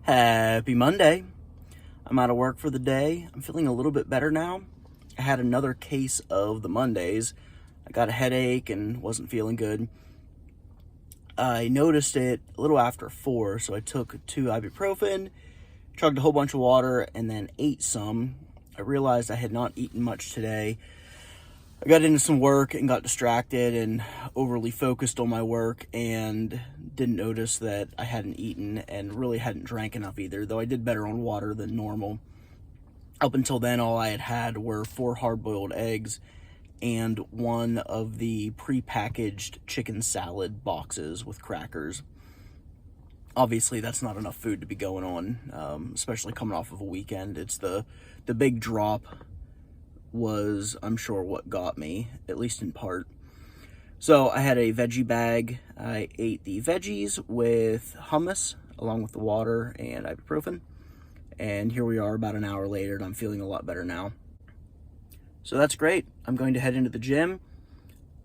Happy Monday. I'm out of work for the day. I'm feeling a little bit better now. I had another case of the Mondays. I got a headache and wasn't feeling good. I noticed it a little after 4, so I took 2 ibuprofen, chugged a whole bunch of water, and then ate some. I realized I had not eaten much today. I got into some work and got distracted and overly focused on my work and didn't notice that I hadn't eaten and really hadn't drank enough either, though I did better on water than normal. Up until then, all I had were 4 hard-boiled eggs and one of the prepackaged chicken salad boxes with crackers. Obviously, that's not enough food to be going on, especially coming off of a weekend. It's the big drop was, I'm sure, what got me, at least in part. So I had a veggie bag. I ate the veggies with hummus along with the water and ibuprofen. And here we are about an hour later, and I'm feeling a lot better now. So that's great. I'm going to head into the gym.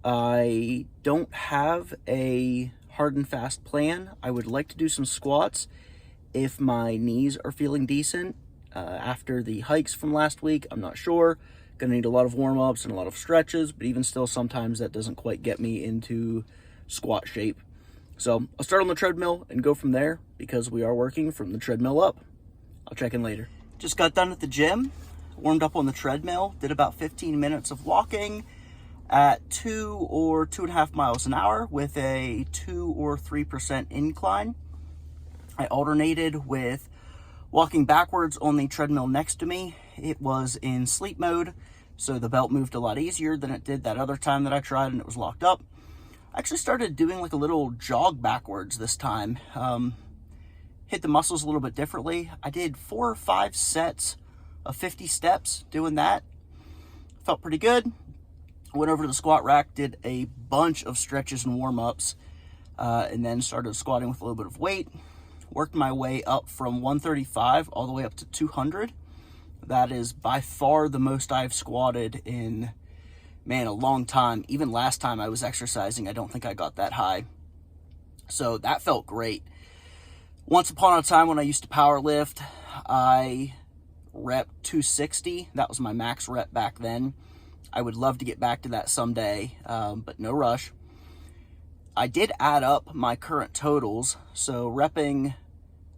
I don't have a hard and fast plan. I would like to do some squats if my knees are feeling decent. After the hikes from last week, I'm not sure. Gonna need a lot of warm-ups and a lot of stretches, but even still, sometimes that doesn't quite get me into squat shape. So I'll start on the treadmill and go from there because we are working from the treadmill up. I'll check in later. Just got done at the gym, warmed up on the treadmill, did about 15 minutes of walking at 2 or 2.5 miles an hour with a 2 or 3% incline. I alternated with walking backwards on the treadmill next to me. It was in sleep mode, so the belt moved a lot easier than it did that other time that I tried and it was locked up. I actually started doing like a little jog backwards this time. Hit the muscles a little bit differently. I did 4 or 5 sets of 50 steps doing that. Felt pretty good. Went over to the squat rack, did a bunch of stretches and warm-ups, and then started squatting with a little bit of weight. Worked my way up from 135 all the way up to 200. That is by far the most I've squatted in, a long time. Even last time I was exercising, I don't think I got that high. So that felt great. Once upon a time when I used to power lift, I rep 260. That was my max rep back then. I would love to get back to that someday, but no rush. I did add up my current totals, so repping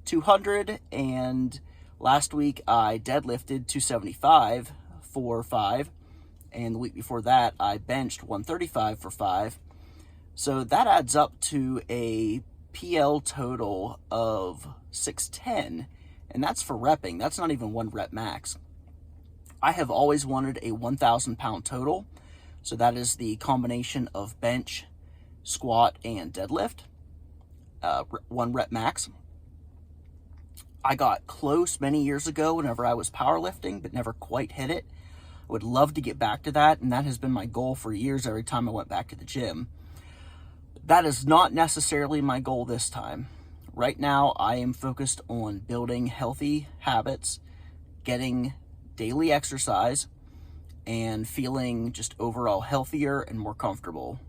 200, and last week I deadlifted 275 for 5, and the week before that I benched 135 for 5. So that adds up to a PL total of 610, and that's for repping. That's not even 1 rep max. I have always wanted a 1,000 pound total, so that is the combination of bench, squat, and deadlift, 1 rep max. I got close many years ago whenever I was powerlifting, but never quite hit it. I would love to get back to that, and that has been my goal for years every time I went back to the gym. That is not necessarily my goal this time. Right now, I am focused on building healthy habits, getting daily exercise, and feeling just overall healthier and more comfortable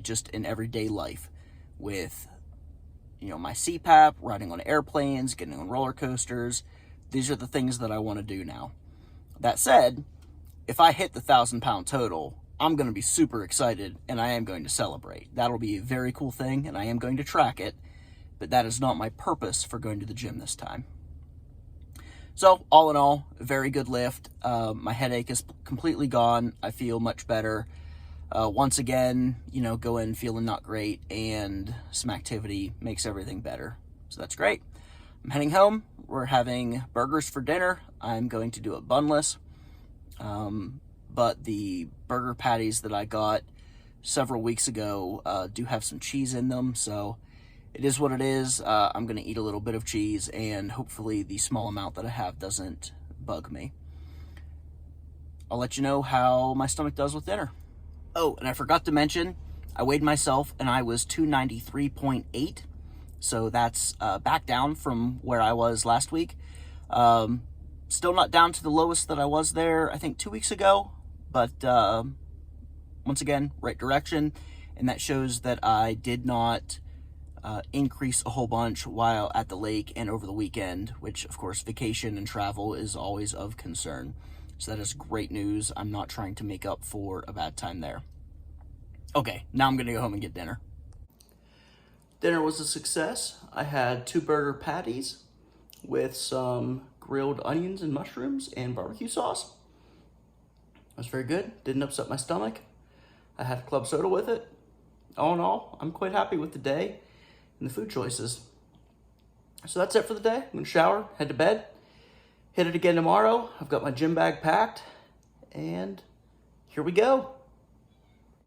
just in everyday life with, my CPAP, riding on airplanes, getting on roller coasters. These are the things that I want to do now. That said, if I hit the 1,000 pound total, I'm going to be super excited and I am going to celebrate. That'll be a very cool thing and I am going to track it, but that is not my purpose for going to the gym this time. So all in all, a very good lift. My headache is completely gone. I feel much better. Once again, go in feeling not great, and some activity makes everything better. So that's great. I'm heading home. We're having burgers for dinner. I'm going to do it bunless. But the burger patties that I got several weeks ago do have some cheese in them, so it is what it is. I'm going to eat a little bit of cheese, and hopefully the small amount that I have doesn't bug me. I'll let you know how my stomach does with dinner. Oh, and I forgot to mention, I weighed myself and I was 293.8. So that's back down from where I was last week. Still not down to the lowest that I was there, I think 2 weeks ago. But once again, right direction. And that shows that I did not increase a whole bunch while at the lake and over the weekend, which of course vacation and travel is always of concern. So that is great news. I'm not trying to make up for a bad time there. Okay, now I'm gonna go home and get dinner. Dinner was a success. I had 2 burger patties with some grilled onions and mushrooms and barbecue sauce. It was very good. Didn't upset my stomach. I had a club soda with it. All in all, I'm quite happy with the day and the food choices. So that's it for the day. I'm gonna shower, head to bed, hit it again tomorrow. I've got my gym bag packed, and here we go.